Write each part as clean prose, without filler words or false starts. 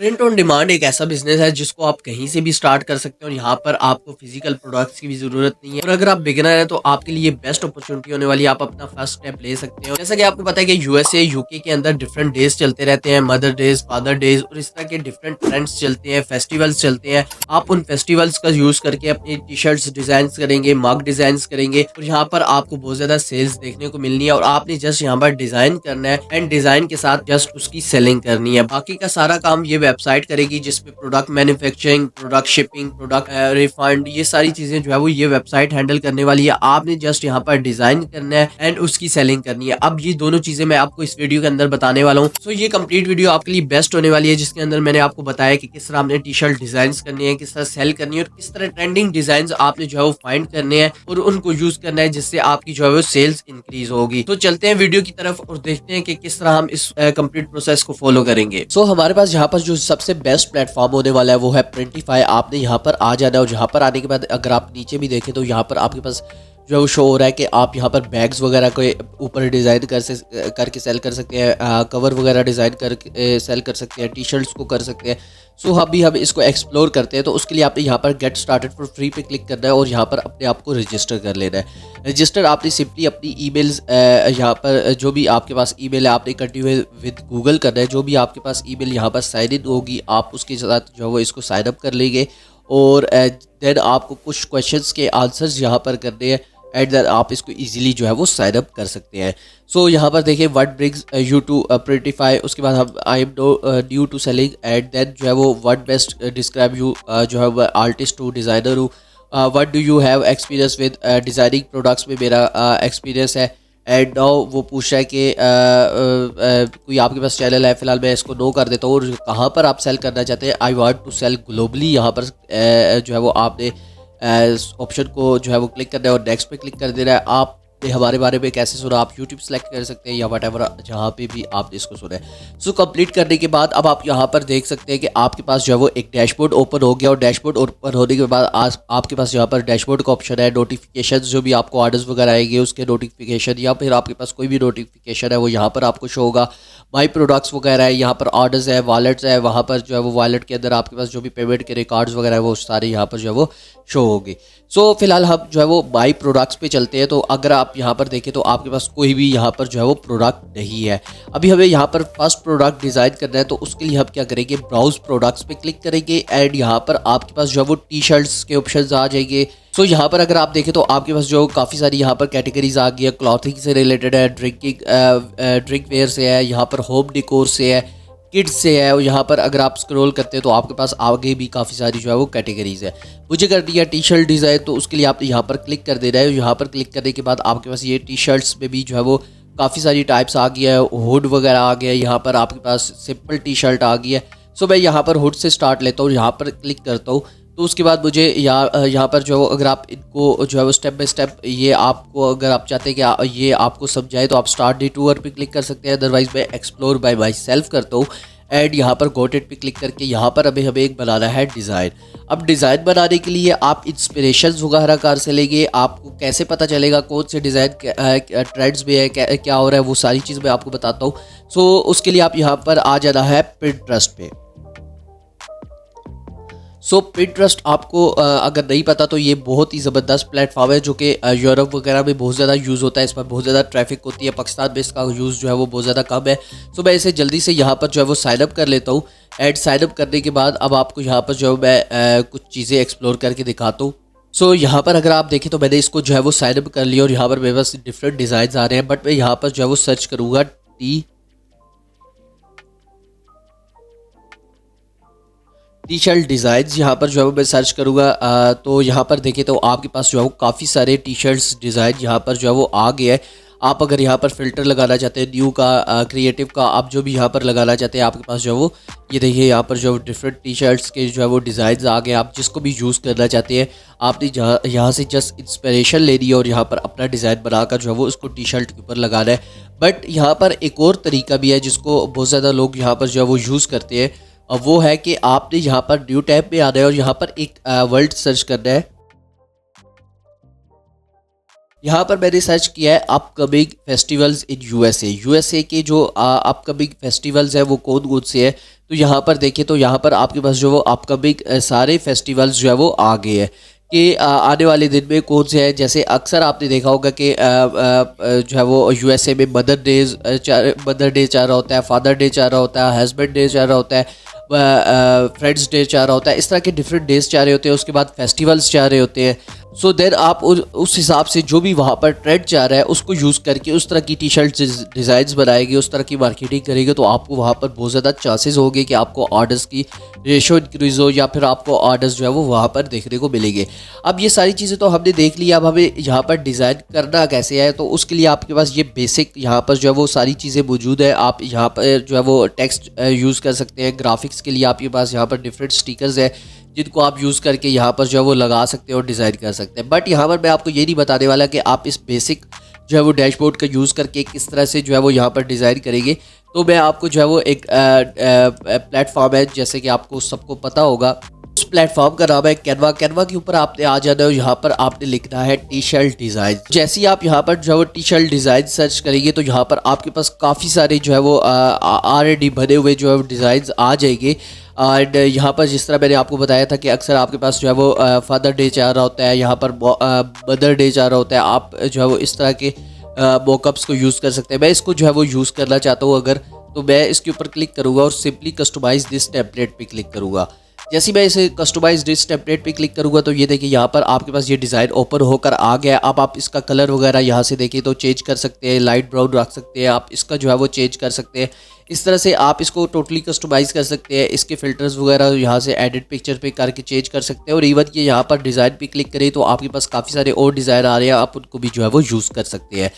Print on demand एक ऐसा business है जिसको आप कहीं से भी स्टार्ट कर सकते हो और यहाँ पर आपको फिजिकल प्रोडक्ट्स की भी जरूरत नहीं है। और अगर आप बिगिनर हैं तो आपके लिए बेस्ट अपॉर्चुनिटी होने वाली है, आप अपना फर्स्ट स्टेप ले सकते हो। जैसा कि आपको पता है कि यूएसए यूके के अंदर डिफरेंट डेज चलते रहते हैं, मदर डेज, फादर डेज और इस तरह के डिफरेंट ट्रेंड्स चलते हैं, फेस्टिवल्स चलते हैं। आप उन फेस्टिवल्स का यूज करके अपनी टी शर्ट्स डिजाइन करेंगे, मग डिजाइन करेंगे और यहाँ पर आपको बहुत ज्यादा सेल्स देखने को मिलनी है और आपने जस्ट यहाँ पर डिजाइन करना है एंड डिजाइन के साथ जस्ट उसकी सेलिंग करनी है। बाकी का सारा काम ये वेबसाइट करेगी जिसमें product manufacturing, product shipping, product refund, ये सारी चीजें जो है वो ये वेबसाइट हैंडल करने वाली है। आपने जस्ट यहाँ पर डिजाइन करना है एंड उसकी सेलिंग करनी है। अब ये दोनों चीजें मैं आपको इस वीडियो के अंदर बताने वाला हूँ। सो ये कंप्लीट वीडियो आपके लिए बेस्ट होने वाली है जिसके अंदर मैंने आपको बताया कि किस तरह आपने टी शर्ट डिजाइन करनी है, किस तरह सेल करनी है और किस तरह ट्रेंडिंग डिजाइन आपने जो है वो फाइंड करने हैं और उनको यूज करना है जिससे आपकी जो है वो सेल्स इंक्रीज होगी। तो चलते हैं वीडियो की तरफ और देखते हैं कि किस तरह हम इस कंप्लीट प्रोसेस को फॉलो करेंगे। सो हमारे पास यहाँ पर जो सबसे बेस्ट प्लेटफॉर्म होने वाला है वो है प्रिंटिफाई। आपने यहाँ पर आ जाना है और यहाँ पर आने के बाद अगर आप नीचे भी देखें तो यहाँ पर आपके पास जो है वो शो हो रहा है कि आप यहाँ पर बैग्स वगैरह के ऊपर डिज़ाइन करके सेल कर सकते हैं, कवर वगैरह डिज़ाइन करके सेल कर सकते हैं, टी शर्ट्स को कर सकते हैं। सो अभी हम इसको एक्सप्लोर करते हैं। तो उसके लिए आपने यहाँ पर गेट स्टार्टेड फॉर फ्री पे क्लिक करना है और यहाँ पर अपने आप को रजिस्टर कर लेना है। रजिस्टर आपने सिंपली अपनी ईमेल्स यहाँ पर जो भी आपके पास ईमेल है आपने कंटिन्यू विद गूगल करना है। जो भी आपके पास ईमेल यहाँ पर साइन इन होगी आप उसके साथ जो है वो इसको साइन अप कर लेंगे और देन आपको कुछ क्वेश्चंस के आंसर्स यहाँ पर करने हैं एट देन आप इसको इजीली जो है वो साइन अप कर सकते हैं। सो यहाँ पर देखिए what brings you to Printify, उसके बाद हम I am new to selling at then जो है वो व्हाट बेस्ट डिस्क्राइब यू, जो है वो आर्टिस्ट हूँ, डिज़ाइनर हूँ, what do you have experience with designing products में मेरा एक्सपीरियंस है। एंड नाउ वो पूछ रहा है कि कोई आपके पास चैनल है, फिलहाल मैं इसको नो कर देता हूँ। और कहाँ पर आप सेल करना चाहते हैं, I want to sell globally, यहाँ पर जो है वो आपने ऑप्शन को जो है वो क्लिक करना है और नेक्स्ट पे क्लिक कर देना है। आपने हमारे बारे में कैसे सुना, आप यूट्यूब सेलेक्ट कर सकते हैं या व्हाटएवर जहाँ पे भी आपने इसको सुना है। सो कंप्लीट करने के बाद अब आप यहाँ पर देख सकते हैं कि आपके पास जो है वो एक डैशबोर्ड ओपन हो गया और डैशबोर्ड ओपन होने के बाद आज आपके पास यहाँ पर डैशबोर्ड का ऑप्शन है, नोटिफिकेशन जो भी आपको ऑर्डर्स वगैरह आएंगे उसके नोटिफिकेशन या फिर आपके पास कोई भी नोटिफिकेशन है वो यहाँ पर आपको शो होगा। माई प्रोडक्ट्स वगैरह है, यहाँ पर ऑर्डर्स है, वॉलेट्स है, वहाँ पर जो है वो वॉलेट के अंदर आपके पास जो भी पेमेंट के रिकॉर्ड्स वगैरह है वो सारे यहाँ पर जो है वो शो होगी। सो फिलहाल हम जो है वो माई प्रोडक्ट्स पे चलते हैं। तो अगर आप यहाँ पर देखें तो आपके पास कोई भी यहाँ पर जो है वो प्रोडक्ट नहीं है। अभी हमें यहाँ पर फर्स्ट प्रोडक्ट डिज़ाइन करना है तो उसके लिए हम क्या करेंगे, ब्राउज प्रोडक्ट्स पे क्लिक करेंगे एंड यहाँ पर आपके पास जो है वो टी शर्ट्स के ऑप्शन आ जाएंगे। सो यहाँ पर अगर आप देखें तो आपके पास जो काफ़ी सारी यहाँ पर कैटेगरीज आ गई है, क्लॉथिंग से रिलेटेड है, ड्रिंक वेयर से है, यहाँ पर होम डिकोर से है, किड्स से है। और यहाँ पर अगर आप स्क्रॉल करते हैं तो आपके पास आगे भी काफ़ी सारी जो है वो कैटेगरीज है। मुझे करनी है टी शर्ट डिज़ाइन तो उसके लिए आप यहाँ पर क्लिक कर देना है। यहाँ पर क्लिक करने के बाद आपके पास ये टी शर्ट्स में भी जो है वो काफ़ी सारी टाइप्स आ गई है, हुड वगैरह आ गया है, यहाँ पर आपके पास सिंपल टी शर्ट आ गई है। सो मैं यहाँ पर हुड से स्टार्ट लेता हूँ, यहाँ पर क्लिक करता हूँ। तो उसके बाद मुझे यहाँ पर जो अगर आप इनको जो है वो स्टेप बाय स्टेप ये आपको अगर आप चाहते हैं कि ये आपको समझाए तो आप स्टार्ट दी टूर पे क्लिक कर सकते हैं, अदरवाइज मैं एक्सप्लोर बाय माई सेल्फ करता हूँ एंड यहाँ पर गॉट इट पे क्लिक करके यहाँ पर अभी हमें एक बनाना है डिज़ाइन। अब डिज़ाइन बनाने के लिए आप इंस्पिरेशन वगैरह कार से लेंगे, आपको कैसे पता चलेगा कौन से डिज़ाइन ट्रेंड्स में है, क्या हो रहा है, वो सारी चीज़ मैं आपको बताता हूँ। सो उसके लिए आप यहाँ पर आ जाना है पिंटरेस्ट पे। सो पिंटरेस्ट आपको अगर नहीं पता तो ये बहुत ही ज़बरदस्त प्लेटफॉर्म है जो कि यूरोप वगैरह में बहुत ज़्यादा यूज़ होता है, इस पर बहुत ज़्यादा ट्रैफिक होती है। पाकिस्तान में इसका यूज़ जो है वो बहुत ज़्यादा कम है। सो मैं इसे जल्दी से यहाँ पर जो है वो साइन अप कर लेता हूँ एंड साइन अप करने के बाद अब आपको यहाँ पर जो है मैं कुछ चीज़ें एक्सप्लोर करके दिखाता हूँ। सो यहाँ पर अगर आप देखें तो मैंने इसको जो है वो साइन अप कर लिया और यहाँ पर मेरे पास डिफरेंट डिज़ाइन आ रहे हैं, बट मैं यहाँ पर जो है वो सर्च करूँगा टी शर्ट डिज़ाइंस। यहाँ पर जो है मैं सर्च करूँगा तो यहाँ पर देखें तो आपके पास जो है वो काफ़ी सारे टी शर्ट्स डिज़ाइन यहाँ पर जो है वो आ गया है। आप अगर यहाँ पर फ़िल्टर लगाना चाहते हैं न्यू का, क्रिएटिव का, आप जो भी यहाँ पर लगाना चाहते हैं आपके पास जो है वो ये देखिए यहाँ पर जो डिफरेंट टी शर्ट्स के जो है वो डिज़ाइन आ गए। आप जिसको भी यूज़ करना चाहते हैं आपने यहाँ से जस्ट इंस्पिरेशन लेनी है और यहाँ पर अपना डिज़ाइन बनाकर जो है वो उसको टी शर्ट के ऊपर लगाना है। बट यहाँ पर एक और तरीका भी है जिसको बहुत ज़्यादा लोग यहाँ पर जो है वो यूज़ करते हैं, वो है कि आपने यहाँ पर न्यू टैब में आना है और यहाँ पर एक वर्ड सर्च करना है। यहाँ पर मैंने सर्च किया है upcoming festivals in USA. USA के जो अपकमिंग फेस्टिवल्स है वो कौन कौन से हैं तो यहाँ पर देखें तो यहाँ पर आपके पास जो वो अपकमिंग सारे फेस्टिवल्स जो है वो आ गए हैं कि आने वाले दिन में कौन से हैं। जैसे अक्सर आपने देखा होगा कि जो है वो यूएसए में मदर डे चल रहा होता है, फादर डे चल रहा होता है, हस्बैंड डे चल रहा होता है, फ्रेंड्स डे चल रहा होता है। इस तरह के डिफरेंट डेज चल रहे होते हैं, उसके बाद फेस्टिवल्स चल रहे होते हैं। सो देन आप उस हिसाब से जो भी वहाँ पर ट्रेंड चल रहा है उसको यूज़ करके उस तरह की टी शर्ट डिज़ाइंस बनाएंगे, उस तरह की मार्केटिंग करेंगे, तो आपको वहाँ पर बहुत ज़्यादा चांसेस होंगे कि आपको ऑर्डर्स की रेशो इंक्रीज़ हो या फिर आपको ऑर्डर्स जो है वो वहाँ पर देखने को मिलेंगे। अब ये सारी चीज़ें तो हमने देख ली, अब हमें यहाँ पर डिज़ाइन करना कैसे है, तो उसके लिए आपके पास ये बेसिक यहाँ पर जो है वो सारी चीज़ें मौजूद है। आप यहाँ पर जो है वो टेक्स्ट यूज़ कर सकते हैं। ग्राफिक्स के लिए आपके पास यहाँ पर डिफरेंट स्टिकर्स है जिनको आप यूज़ करके यहाँ पर जो है वो लगा सकते हैं और डिज़ाइन कर सकते हैं। बट यहाँ पर मैं आपको ये नहीं बताने वाला कि आप इस बेसिक जो है वो डैशबोर्ड का यूज़ करके किस तरह से जो है वो यहाँ पर डिज़ाइन करेंगे। तो मैं आपको जो है वो एक प्लेटफॉर्म है, जैसे कि आपको सबको पता होगा, उस प्लेटफॉर्म का नाम है कैनवा। कैनवा के ऊपर आपने आ जाना है, यहाँ पर आपने लिखना है टी शर्ट डिज़ाइन। जैसे ही आप यहाँ पर जो है वो टी शर्ट डिज़ाइन सर्च करेंगे तो यहाँ पर आपके पास काफ़ी सारे जो है वो ऑलरेडी बने हुए जो है डिज़ाइन आ जाएंगे। एंड यहाँ पर जिस तरह मैंने आपको बताया था कि अक्सर आपके पास जो है वो फादर डे चल रहा होता है, यहाँ पर मदर डे चल रहा होता है, आप जो है वो इस तरह के मॉकअप्स को यूज़ कर सकते हैं। मैं इसको जो है वो यूज़ करना चाहता हूँ अगर, तो मैं इसके ऊपर क्लिक करूँगा और सिंपली कस्टमाइज दिस टेम्पलेट पे क्लिक करूँगा। जैसे मैं इसे कस्टमाइज दिस टेम्पलेट पे क्लिक करूँगा तो ये देखिए यहाँ पर आपके पास ये डिज़ाइन ओपन होकर आ गया। अब आप इसका कलर वगैरह यहाँ से देखिए तो चेंज कर सकते हैं, लाइट ब्राउन रख सकते हैं, आप इसका जो है वो चेंज कर सकते हैं। इस तरह से आप इसको टोटली कस्टमाइज़ कर सकते हैं। इसके फिल्टर्स वगैरह यहाँ से एडिट पिक्चर पे करके चेंज कर सकते हैं। और इवन ये यहाँ पर डिज़ाइन पे क्लिक करें तो आपके पास काफ़ी सारे और डिज़ाइन आ रहे हैं, आप उनको भी जो है वो यूज़ कर सकते हैं।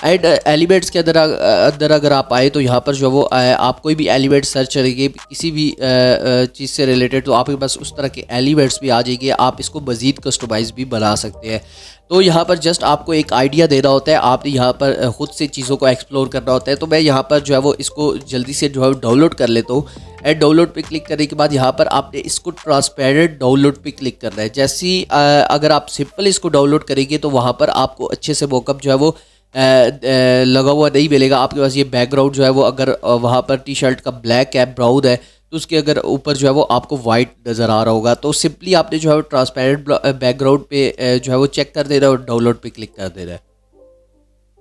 एंड एलिमेंट्स के अंदर अगर आप आए तो यहाँ पर जो वो आप कोई भी एलिमेंट सर्च करेंगे किसी भी चीज़ से रिलेटेड, तो आपके पास उस तरह के एलिमेंट्स भी आ जाएंगे। आप इसको मज़ीद कस्टमाइज़ भी बना सकते हैं। तो यहाँ पर जस्ट आपको एक आइडिया देना होता है, आपने यहाँ पर ख़ुद से चीज़ों को एक्सप्लोर करना होता है। तो मैं यहाँ पर जो है वो इसको जल्दी से जो है डाउनलोड कर लेता हूँ। एंड डाउनलोड पे क्लिक करने के बाद यहाँ पर आपने इसको ट्रांसपेरेंट डाउनलोड पे क्लिक करना है। जैसे ही अगर आप सिंपल इसको डाउनलोड करेंगे तो वहाँ पर आपको अच्छे से मॉकअप जो है वो लगा हुआ नहीं मिलेगा। आपके पास ये बैकग्राउंड जो है वो अगर वहाँ पर टी शर्ट का ब्लैक है, ब्राउन है, तो उसके अगर ऊपर जो है वो आपको वाइट नज़र आ रहा होगा। तो सिंपली आपने जो है वो ट्रांसपेरेंट बैकग्राउंड पे जो है वो चेक कर देना है और डाउनलोड पे क्लिक कर देना है।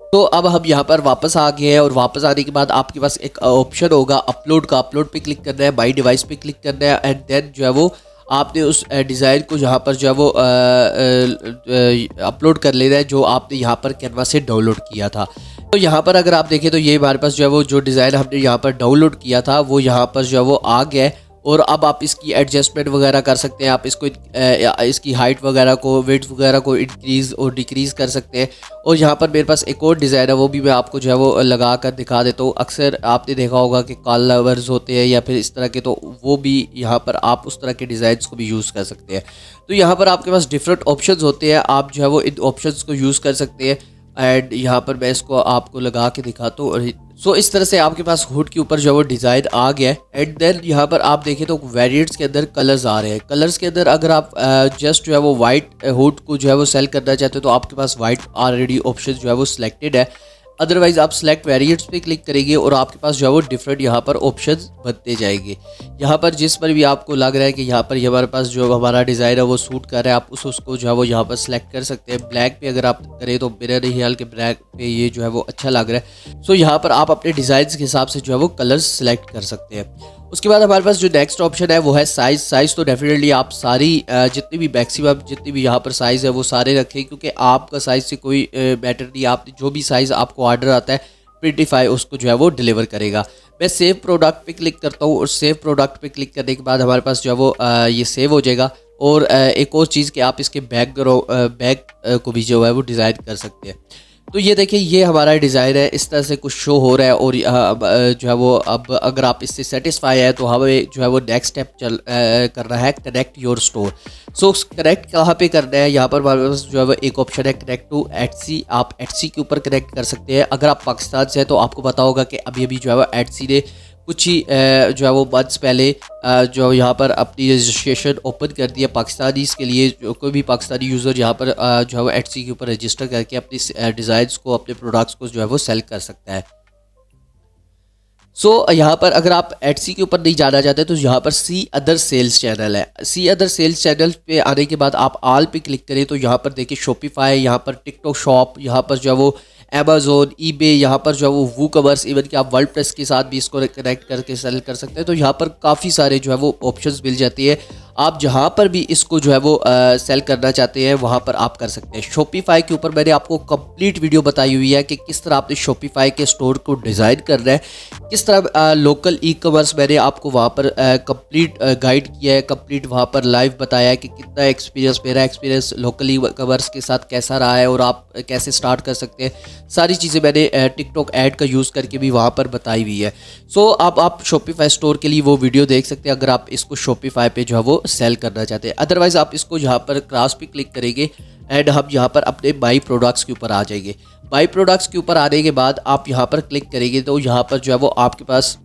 तो अब हम यहाँ पर वापस आ गए हैं और वापस आने के बाद आपके पास एक ऑप्शन होगा अपलोड का। अपलोड पे क्लिक करना है, बाई डिवाइस पे क्लिक करना है एंड देन जो है वो आपने उस डिज़ाइन को यहाँ पर जो है वो अपलोड कर लेना है जो आपने यहाँ पर कैनवा से डाउनलोड किया था। तो यहाँ पर अगर आप देखें तो ये हमारे पास जो है वो जो डिज़ाइन हमने यहाँ पर डाउनलोड किया था वो यहाँ पर जो है वो आ गया है। और अब आप इसकी एडजस्टमेंट वगैरह कर सकते हैं, आप इसको इसकी हाइट वगैरह को, वेट वगैरह को इंक्रीज़ और डिक्रीज़ कर सकते हैं। और यहाँ पर मेरे पास एक और डिज़ाइन है, वो भी मैं आपको जो है वो लगा कर दिखा देता हूँ। अक्सर आपने देखा होगा कि कॉलर्स होते हैं या फिर इस तरह के, तो वो भी यहाँ पर आप उस तरह के डिज़ाइंस को भी यूज़ कर सकते हैं। तो यहाँ पर आपके पास डिफरेंट ऑप्शंस होते हैं, आप जो है वो इन ऑप्शंस को यूज़ कर सकते हैं। एंड यहाँ पर मैं इसको आपको लगा के दिखाता हूँ। सो इस तरह से आपके पास हुड के ऊपर जो है वो डिज़ाइन आ गया है। एंड देन यहाँ पर आप देखें तो वेरिएंट्स के अंदर कलर्स आ रहे हैं। कलर्स के अंदर अगर आप जस्ट जो है वो वाइट हुड को जो है वो सेल करना चाहते हो तो आपके पास वाइट ऑलरेडी ऑप्शन जो है वो सिलेक्टेड है। अदरवाइज आप सेलेक्ट वेरिएंट्स पे क्लिक करेंगे और आपके पास जो है वो डिफरेंट यहाँ पर ऑप्शंस बनते जाएंगे। यहाँ पर जिस पर भी आपको लग रहा है कि यहाँ पर हमारे पास जो हमारा डिज़ाइन है वो सूट कर रहा है, आप उसको जो है वो यहाँ पर सेलेक्ट कर सकते हैं। ब्लैक पे अगर आप करें तो मेरा नहीं ख्याल कि ब्लैक पे ये जो है वो अच्छा लग रहा है। सो यहाँ पर आप अपने डिज़ाइन के हिसाब से जो है वो कलर्स सेलेक्ट कर सकते हैं। उसके बाद हमारे पास जो नेक्स्ट ऑप्शन है वो है साइज़। साइज़ तो डेफिनेटली आप सारी जितनी भी मैक्सिमम जितनी भी यहाँ पर साइज़ है वो सारे रखें, क्योंकि आपका साइज़ से कोई मैटर नहीं। आप जो भी साइज़ आपको ऑर्डर आता है प्रिंटिफाई उसको जो है वो डिलीवर करेगा। मैं सेव प्रोडक्ट पे क्लिक करता हूँ और सेव प्रोडक्ट पे क्लिक करने के बाद हमारे पास जो है वो ये सेव हो जाएगा। और एक और चीज़ कि आप इसके बैक को भी जो है वो डिज़ाइन कर सकते हैं। तो ये देखिए ये हमारा डिज़ाइन है, इस तरह से कुछ शो हो रहा है। और जो है वो अब अगर आप इससे सेटिस्फाई है तो हमें जो है वो नेक्स्ट स्टेप करना है connect your store. So connect कहाँ पे करना है, यहाँ पर हमारे पास जो है वो एक ऑप्शन है कनेक्ट टू एटसी। आप एटसी के ऊपर कनेक्ट कर सकते हैं। अगर आप पाकिस्तान से हैं तो आपको पता होगा कि अभी जो है वो एटसी ने कुछ ही जो है वो मंथ्स पहले जो यहाँ पर अपनी रजिस्ट्रेशन ओपन कर दिया पाकिस्तानी के लिए। जो कोई भी पाकिस्तानी यूज़र यहाँ पर जो है वो एटसी के ऊपर रजिस्टर करके अपनी डिज़ाइंस को, अपने प्रोडक्ट्स को जो है वो सेल कर सकता है। यहाँ पर अगर आप एटसी के ऊपर नहीं जाना चाहते तो यहाँ पर सी अदर सेल्स चैनल है। सी अदर सेल्स चैनल पे आने के बाद आप ऑल पे क्लिक करें तो यहाँ पर देखिए शॉपिफाई, यहाँ पर टिकटॉक शॉप, यहाँ पर जो है वो अमेजोन, ईबे, यहाँ पर जो है वो वूकवर्स, इवन कि आप वर्डप्रेस के साथ भी इसको कनेक्ट करके सेल कर सकते हैं। तो यहाँ पर काफ़ी सारे जो है वो ऑप्शंस मिल जाती है। आप जहाँ पर भी इसको जो है वो सेल करना चाहते हैं वहाँ पर आप कर सकते हैं। शॉपिफाई के ऊपर मैंने आपको कंप्लीट वीडियो बताई हुई है कि किस तरह आपने शॉपिफाई के स्टोर को डिज़ाइन करना है, किस तरह लोकल ई कॉमर्स मैंने आपको वहाँ पर कंप्लीट गाइड किया है, कंप्लीट वहाँ पर लाइव बताया है कि कितना एक्सपीरियंस, मेरा एक्सपीरियंस लोकल ई कॉमर्स के साथ कैसा रहा है और आप कैसे स्टार्ट कर सकते हैं। सारी चीज़ें मैंने टिकटॉक ऐड का यूज़ करके भी वहाँ पर बताई हुई है। अब आप शॉपिफाई स्टोर के लिए वो वीडियो देख सकते हैं अगर आप इसको शॉपिफाई पे जो है वो सेल करना चाहते हैं। अदरवाइज़ आप इसको यहाँ पर क्रॉस पे क्लिक करेंगे एंड हम यहाँ पर अपने बाई प्रोडक्ट्स के ऊपर आ जाएंगे। बाई प्रोडक्ट्स के ऊपर आने के बाद आप यहाँ पर क्लिक करेंगे तो यहाँ पर जो है वो आपके पास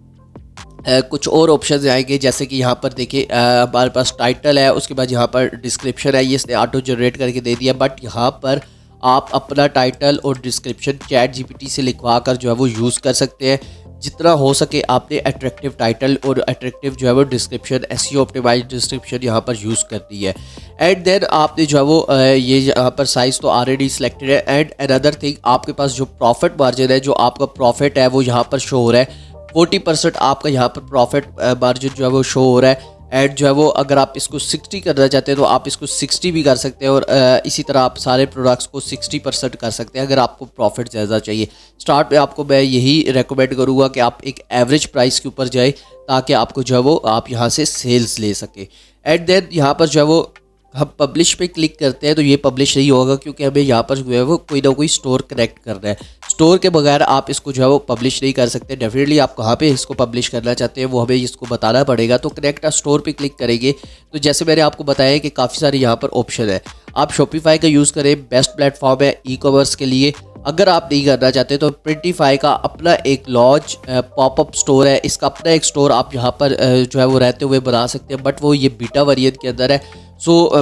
कुछ और ऑप्शंस आएंगे। जैसे कि यहाँ पर देखिए हमारे पास टाइटल है, उसके बाद यहाँ पर डिस्क्रिप्शन है, ये इसने ऑटो जनरेट करके दे दिया। बट यहाँ पर आप अपना टाइटल और डिस्क्रिप्शन चैट जीपीटी से लिखवा कर जो है वो यूज़ कर सकते हैं। जितना हो सके आपने अट्रैक्टिव टाइटल और अट्रैक्टिव जो है वो डिस्क्रिप्शन, एसईओ ऑप्टिमाइज्ड डिस्क्रिप्शन यहाँ पर यूज़ करनी है। एंड देन आपने जो है वो ये यहाँ पर साइज़ तो ऑलरेडी सिलेक्टेड है। एंड अनदर थिंग, आपके पास जो प्रॉफिट मार्जिन है, जो आपका प्रॉफिट है वो यहाँ पर शो हो रहा है। 40% आपका यहाँ पर प्रॉफिट मार्जिन जो है वो शो हो रहा है। एंड जो है वो अगर आप इसको 60 करना चाहते हैं तो आप इसको 60 भी कर सकते हैं और इसी तरह आप सारे प्रोडक्ट्स को 60% कर सकते हैं अगर आपको प्रॉफिट ज़्यादा चाहिए। स्टार्ट में आपको मैं यही रेकमेंड करूँगा कि आप एक एवरेज प्राइस के ऊपर जाए ताकि आपको जो है वो आप यहाँ से सेल्स ले सके। एंड देन यहाँ पर जो है वो हम पब्लिश पे क्लिक करते हैं तो ये पब्लिश नहीं होगा क्योंकि हमें यहाँ पर जो है वो कोई ना कोई स्टोर कनेक्ट करना है। स्टोर के बगैर आप इसको जो है वो पब्लिश नहीं कर सकते। डेफिनेटली आप कहाँ पे इसको पब्लिश करना चाहते हैं वो हमें इसको बताना पड़ेगा। तो कनेक्ट अ स्टोर पे क्लिक करेंगे तो जैसे मैंने आपको बताया कि काफ़ी सारे यहाँ पर ऑप्शन है। आप शॉपिफाई का यूज़ करें, बेस्ट प्लेटफॉर्म है ई कॉमर्स के लिए। अगर आप नहीं करना चाहते तो प्रिंटिफाई का अपना एक लॉन्च पॉपअप स्टोर है, इसका अपना एक स्टोर आप यहाँ पर जो है वो रहते हुए बना सकते हैं। बट वो ये बीटा वेरिएंट के अंदर है,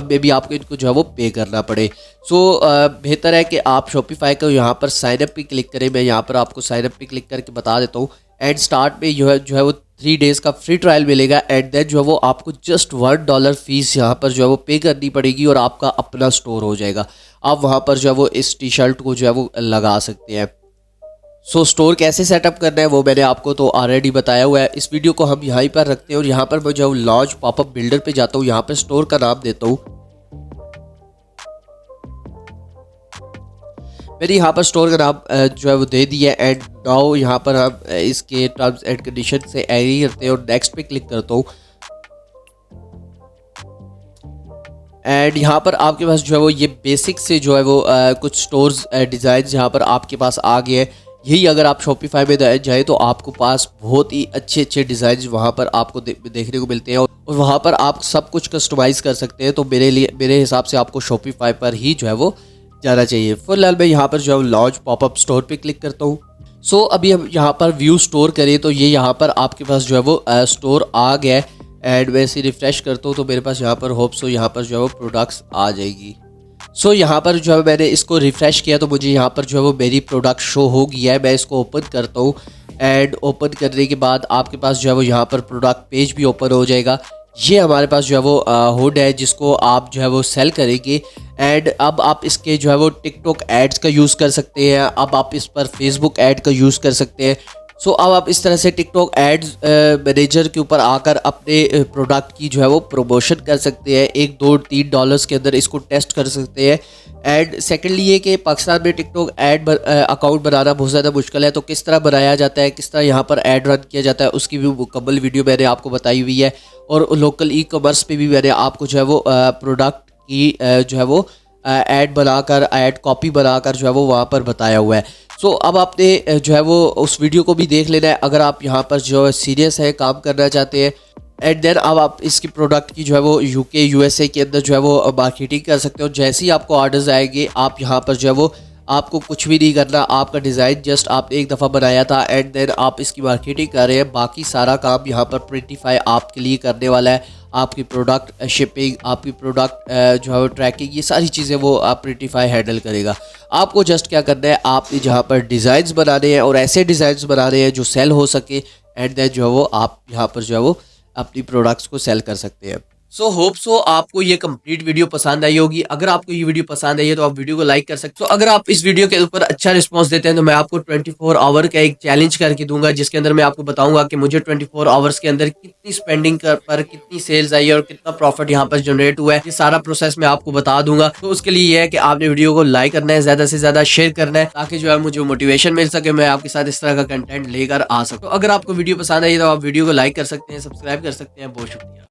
मे बी आपको इनको जो है वो पे करना पड़े। बेहतर है कि आप शॉपिफाई को यहाँ पर साइनअप पे क्लिक करें। मैं यहाँ पर आपको साइनअप पे क्लिक करके बता देता हूँ। एंड स्टार्ट में जो है वो 3 डेज़ का फ्री ट्रायल मिलेगा। एंड देन जो है वो आपको जस्ट $1 फीस यहाँ पर जो है वो पे करनी पड़ेगी और आपका अपना स्टोर हो जाएगा। आप वहाँ पर जो है वो इस टी शर्ट को जो है वो लगा सकते हैं। स्टोर कैसे सेटअप करना है वो मैंने आपको तो ऑलरेडी बताया हुआ है। इस वीडियो को हम यहीं पर रखते हैं और यहाँ पर मैं जो लॉन्च पॉपअप बिल्डर पे जाता हूँ, यहाँ पर स्टोर का नाम देता हूँ। मैंने यहाँ पर स्टोर का नाम जो है वो दे दिया। एंड नाउ यहाँ पर हम इसके टर्म्स एंड कंडीशन से एग्री करते हैं और नेक्स्ट पे क्लिक करता हूँ। एंड यहाँ पर आपके पास जो है वो ये बेसिक से जो है वो कुछ स्टोर्स डिज़ाइन यहाँ पर आपके पास आ गए हैं। यही अगर आप शॉपिफाई में जाए तो आपको पास बहुत ही अच्छे अच्छे डिज़ाइन वहाँ पर आपको देखने को मिलते हैं और वहाँ पर आप सब कुछ कस्टमाइज़ कर सकते हैं। तो मेरे हिसाब से आपको शॉपिफाई पर ही जो है वो जाना चाहिए। फिलहाल मैं यहाँ पर जो है लॉन्च पॉपअप स्टोर पे क्लिक करता हूँ। अभी हम यहाँ पर व्यू स्टोर करें तो ये यहाँ पर आपके पास जो है वो स्टोर आ गया है। एंड वैसे रिफ़्रेश करता हूँ तो मेरे पास यहाँ पर होप्स हो यहाँ पर जो है वो प्रोडक्ट्स आ जाएगी। यहाँ पर जो है मैंने इसको रिफ़्रेश किया तो मुझे यहाँ पर जो है वो मेरी प्रोडक्ट शो हो गया है। मैं इसको ओपन करता हूँ एंड ओपन करने के बाद आपके पास जो है वो यहाँ पर प्रोडक्ट पेज भी ओपन हो जाएगा। ये हमारे पास जो है वो हुड है जिसको आप जो है वो सेल करेंगे। एंड अब आप इसके जो है वो टिकटॉक एड्स का यूज़ कर सकते हैं। अब आप इस पर फेसबुक ऐड का यूज़ कर सकते हैं। अब आप इस तरह से टिकटॉक एड्स मैनेजर के ऊपर आकर अपने प्रोडक्ट की जो है वो प्रमोशन कर सकते हैं। $1, $2, $3 के अंदर इसको टेस्ट कर सकते हैं। एंड सेकेंडली ये कि पाकिस्तान में टिकटॉक ऐड अकाउंट बनाना बहुत ज़्यादा मुश्किल है। तो किस तरह बनाया जाता है, किस तरह यहाँ पर ऐड रन किया जाता है, उसकी भी मुकम्मल वीडियो मैंने आपको बताई हुई है। और लोकल ई कॉमर्स पे भी मैंने आपको जो है वो प्रोडक्ट की जो है वो ऐड बनाकर, ऐड कॉपी बनाकर जो है वो वहाँ पर बताया हुआ है। अब आपने जो है वो उस वीडियो को भी देख लेना है अगर आप यहाँ पर जो है सीरियस है, काम करना चाहते हैं। एंड देन अब आप इसकी प्रोडक्ट की जो है वो यूके यूएसए के अंदर जो है वो मार्केटिंग कर सकते हो। जैसे ही आपको ऑर्डर्स आएंगे आप यहाँ पर जो है वो आपको कुछ भी नहीं करना। आपका डिज़ाइन जस्ट आपने एक दफ़ा बनाया था एंड देन आप इसकी मार्केटिंग कर रहे हैं। बाकी सारा काम यहाँ पर प्रिंटिफाई आपके लिए करने वाला है। आपकी प्रोडक्ट शिपिंग, आपकी प्रोडक्ट जो है वो ट्रैकिंग, ये सारी चीज़ें वो आप प्रिंटिफाई हैंडल करेगा। आपको जस्ट क्या करना है, आपने जहाँ पर डिज़ाइंस बनाने हैं और ऐसे डिज़ाइंस बनाने हैं जो सेल हो सके। एट दैट जो है वो आप यहाँ पर जो है वो अपनी प्रोडक्ट्स को सेल कर सकते हैं। सो होप सो आपको ये कंप्लीट वीडियो पसंद आई होगी। अगर आपको ये वीडियो पसंद आई है तो आप वीडियो को लाइक कर सकते हो। अगर आप इस वीडियो के ऊपर अच्छा रिस्पांस देते हैं तो मैं आपको 24 आवर का एक चैलेंज करके दूंगा, जिसके अंदर मैं आपको बताऊंगा कि मुझे 24 आवर्स के अंदर कितनी स्पेंडिंग पर कितनी सेल्स आई है और कितना प्रॉफिट यहाँ पर जनरेट हुआ है। ये सारा प्रोसेस मैं आपको बता दूंगा। तो उसके लिए ये है कि आपने वीडियो को लाइक करना है, ज्यादा से ज्यादा शेयर करना है, ताकि जो है मुझे मोटिवेशन मिल सके, मैं आपके साथ इस तरह का कंटेंट लेकर आ सकूँ। तो अगर आपको वीडियो पसंद आई तो आप वीडियो को लाइक कर सकते हैं, सब्सक्राइब कर सकते हैं। बहुत शुक्रिया।